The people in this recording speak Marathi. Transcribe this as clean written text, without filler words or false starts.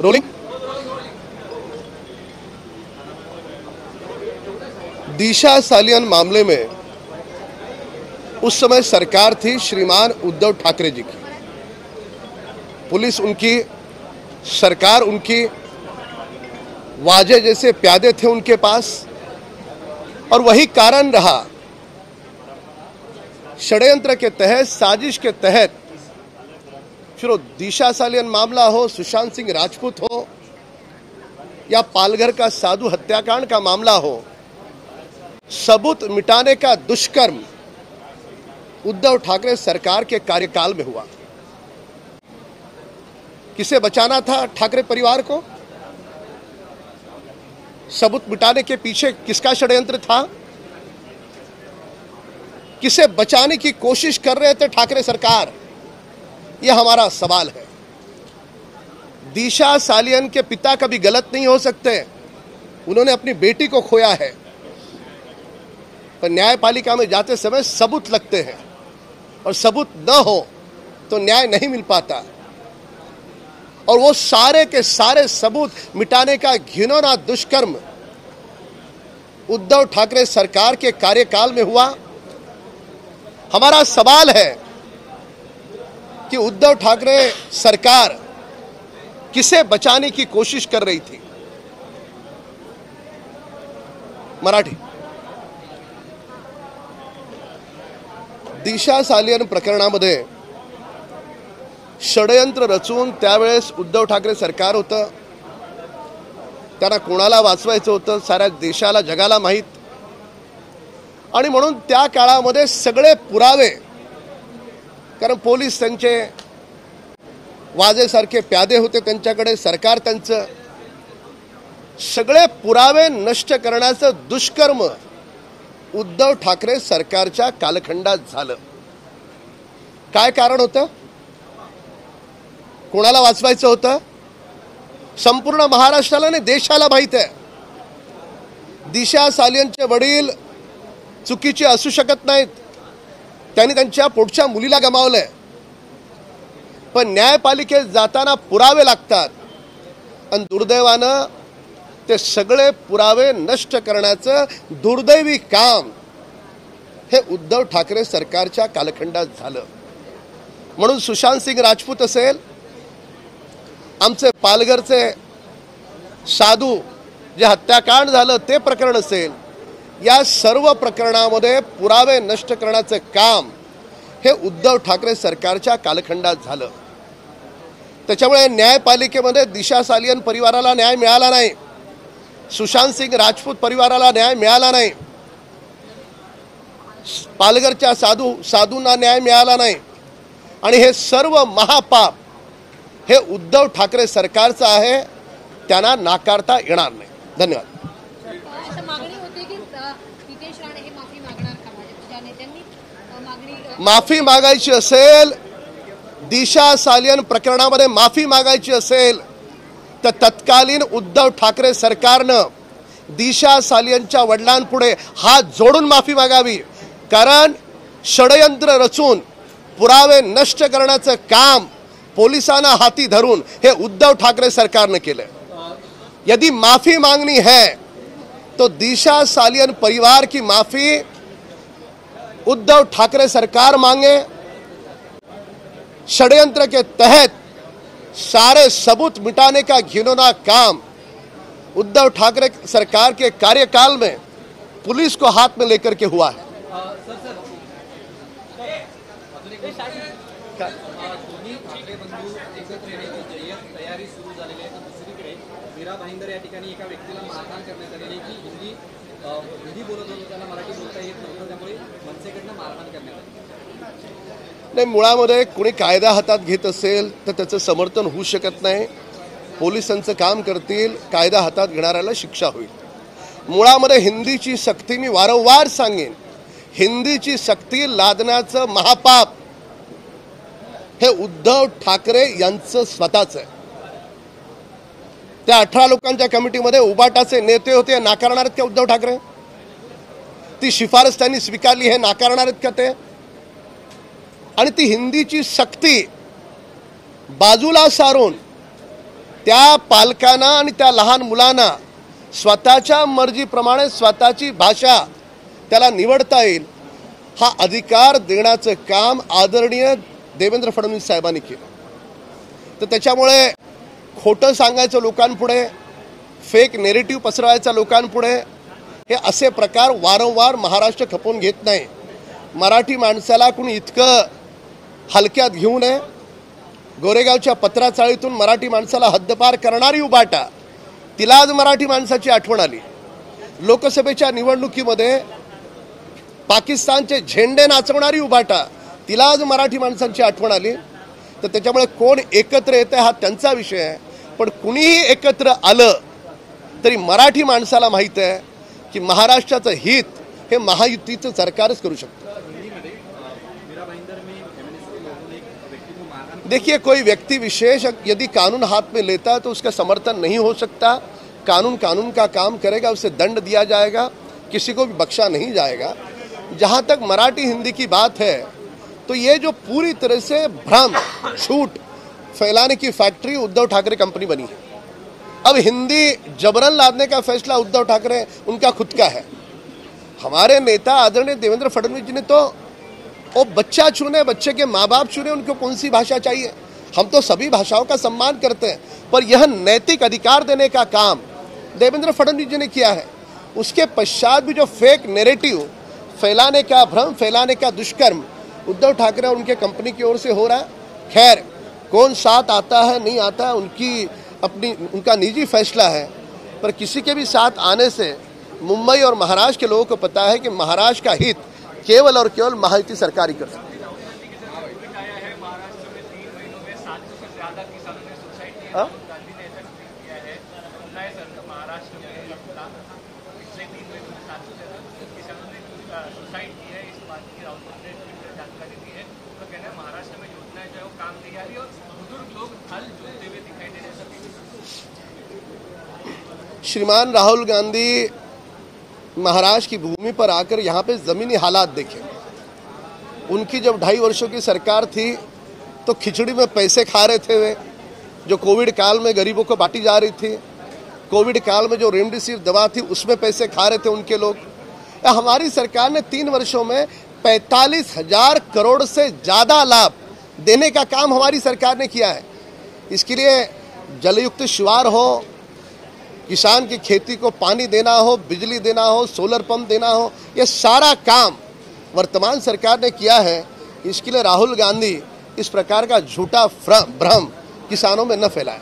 रोलिंग। दिशा सालियन मामले में उस समय सरकार थी श्रीमान उद्धव ठाकरे जी की, पुलिस उनकी, सरकार उनकी, वाजे जैसे प्यादे थे उनके पास, और वही कारण रहा षड्यंत्र के तहत, साजिश के तहत, फिर दिशा सालियन मामला हो, सुशांत सिंह राजपूत हो, या पालघर का साधु हत्याकांड का मामला हो, सबूत मिटाने का दुष्कर्म उद्धव ठाकरे सरकार के कार्यकाल में हुआ। किसे बचाना था ठाकरे परिवार को? सबूत मिटाने के पीछे किसका षड्यंत्र था? किसे बचाने की कोशिश कर रहे थे ठाकरे सरकार? यह हमारा सवाल है। दिशा सालियन के पिता कभी गलत नहीं हो सकते, उन्होंने अपनी बेटी को खोया है, पर न्यायपालिका में जाते समय सबूत लगते हैं, और सबूत न हो तो न्याय नहीं मिल पाता। और वो सारे के सारे सबूत मिटाने का घिनौना दुष्कर्म उद्धव ठाकरे सरकार के कार्यकाल में हुआ। हमारा सवाल है कि उद्धव ठाकरे सरकार किसे बचाने की कोशिश कर रही थी? मराठी। दिशा सालियन प्रकरणामध्ये षड्यंत्र रचून त्यावेळेस उद्धव ठाकरे सरकार होतं, त्यांना कोणाला वाचवायचं होतं साऱ्या देशाला, जगाला माहीत, आणि म्हणून त्या काळामध्ये सगळे पुरावे, कारण पोलीस त्यांचे वाजेसारखे प्यादे होते त्यांच्याकडे, सरकार त्यांचं, सगळे पुरावे नष्ट करण्याचं दुष्कर्म उद्धव ठाकरे सरकारच्या कालखंडात झालं। काय कारण होतं? कोणाला वाचवायचं होतं? संपूर्ण महाराष्ट्राला आणि देशाला माहित आहे। दिशा सालियनचे वडील चुकीचे असू शकत नाहीत, त्यांनी त्यांच्या पोटच्या मुलीला गमावलंय, पण न्यायपालिकेत जाताना पुरावे लागतात, आणि दुर्दैवानं ते सगळे पुरावे नष्ट करण्याचं दुर्दैवी काम हे उद्धव ठाकरे सरकारच्या कालखंडात झालं। म्हणून सुशांत सिंह राजपूत असेल, आमचे पालघरचे साधू जे हत्याकांड झालं ते प्रकरण असेल, या सर्व प्रकरणामध्ये पुरावे नष्ट करण्याचं काम हे उद्धव ठाकरे सरकारच्या कालखंडात झालं। त्याच्यामुळे न्यायपालिकेमध्ये दिशा सालियन परिवाराला न्याय मिळाला नाही, सुशांत सिंह राजपूत परिवाराला न्याय मिळाला नाही, पालघरच्या साधूंना न्याय मिळाला नाही, आणि हे सर्व महापाप हे उद्धव ठाकरे सरकारचं आहे, त्यांना नाकारता येणार नाही। धन्यवाद। माफी मागायची असेल, दिशा सालियन प्रकरणामध्ये माफी मागायची असेल, तर तत्कालीन उद्धव ठाकरे सरकारनं दिशा सालियनच्या वडिलांपुढे हात जोडून माफी मागावी, कारण षड्यंत्र रचून पुरावे नष्ट करण्याचं काम पोलिसांना हाती धरून हे उद्धव ठाकरे सरकार ने केले। यदि माफी मांगनी है तो दिशा सालियन परिवार की माफी उद्धव ठाकरे सरकार मांगे, षड्यंत्र के तहत सारे सबूत मिटाने का घिनौना काम उद्धव ठाकरे सरकार के कार्यकाल में पुलिस को हाथ में लेकर के हुआ है। नाही, मुळामध्ये कोणी कायदा हातात घेत असेल तर त्याचं समर्थन होऊ शकत नाही। पोलिसांचं काम करतील, कायदा हातात घेणाऱ्याला शिक्षा होईल। मुळामध्ये हिंदीची सक्ती, मी वारंवार सांगेन, हिंदीची सक्ती लादण्याचं महापाप हे उद्धव ठाकरे यांचं स्वतःच आहे। त्या 18 लोकांच्या कमिटीमध्ये उबाटाचे नेते होते, नाकारणार आहेत का उद्धव ठाकरे? ती शिफारस त्यांनी स्वीकारली, हे नाकारणार आहेत का ते? आणि ती हिंदीची सक्ती बाजूला सारून त्या पालकांना आणि त्या लहान मुलांना स्वतःच्या मर्जीप्रमाणे स्वतःची भाषा त्याला निवडता येईल हा अधिकार देण्याचं काम आदरणीय देवेंद्र फडणवीस साहेबांनी केलं. तर त्याच्यामुळे खोटं सांगायचं लोकांपुढे, फेक नेरेटिव्ह पसरवायचा लोकांपुढे, हे असे प्रकार वारंवार महाराष्ट्र खपवून घेत नाही. मराठी माणसाला कुणी इतकं हलक्यात घेऊ नये. गोरेगावच्या पत्राचाळीतून मराठी माणसाला हद्दपार करणारी उबाटा, तिला आज मराठी माणसाची आठवण आली. लोकसभेच्या निवडणुकीमध्ये पाकिस्तानचे झेंडे नाचवणारी उबाटा, तिला आज मराठी माणसांची आठवण आली. तर त्याच्यामुळे कोण एकत्र येतं हा त्यांचा विषय आहे, पण कुणीही एकत्र आलं तरी मराठी माणसाला माहीत आहे की महाराष्ट्राचं हित हे महायुतीचं सरकारच करू शकतं. देखिए, कोई व्यक्ति विशेष यदि कानून हाथ में लेता है तो उसका समर्थन नहीं हो सकता. कानून कानून का काम करेगा, उसे दंड दिया जाएगा, किसी को भी बख्शा नहीं जाएगा. जहाँ तक मराठी हिंदी की बात है तो ये जो पूरी तरह से भ्रम झूठ फैलाने की फैक्ट्री उद्धव ठाकरे कंपनी बनी है. अब हिंदी जबरन लादने का फैसला उद्धव ठाकरे उनका खुद का है. हमारे नेता आदरणीय देवेंद्र फडणवीस जी ने तो वो बच्चा चुने, बच्चे के माँ बाप चुने उनको कौन सी भाषा चाहिए. हम तो सभी भाषाओं का सम्मान करते हैं, पर यह नैतिक अधिकार देने का काम देवेंद्र फडणवीस जी ने किया है. उसके पश्चात भी जो फेक नैरेटिव फैलाने का, भ्रम फैलाने का दुष्कर्म उद्धव ठाकरे और उनके कंपनी की ओर से हो रहा है. खैर, कौन साथ आता है नहीं आता है उनका निजी फैसला है, पर किसी के भी साथ आने से मुंबई और महाराष्ट्र के लोगों को पता है कि महाराष्ट्र का हित केवल और केवल महायुति सरकार ही कर सकती है. श्रीमान राहुल गांधी महाराष्ट्र की भूमि पर आकर यहाँ पे ज़मीनी हालात देखें. उनकी जब 2.5 वर्षों की सरकार थी तो खिचड़ी में पैसे खा रहे थे वे, जो कोविड काल में गरीबों को बांटी जा रही थी. कोविड काल में जो रेमडेसिविर दवा थी उसमें पैसे खा रहे थे उनके लोग. हमारी सरकार ने 3 वर्षों में 45,000 करोड़ से ज़्यादा लाभ देने का काम हमारी सरकार ने किया है. इसके लिए जलयुक्त शिवार हो, किसान की खेती को पानी देना हो, बिजली देना हो, सोलर पंप देना हो, ये सारा काम वर्तमान सरकार ने किया है. इसके लिए राहुल गांधी इस प्रकार का झूठा भ्रम किसानों में न फैलाएं.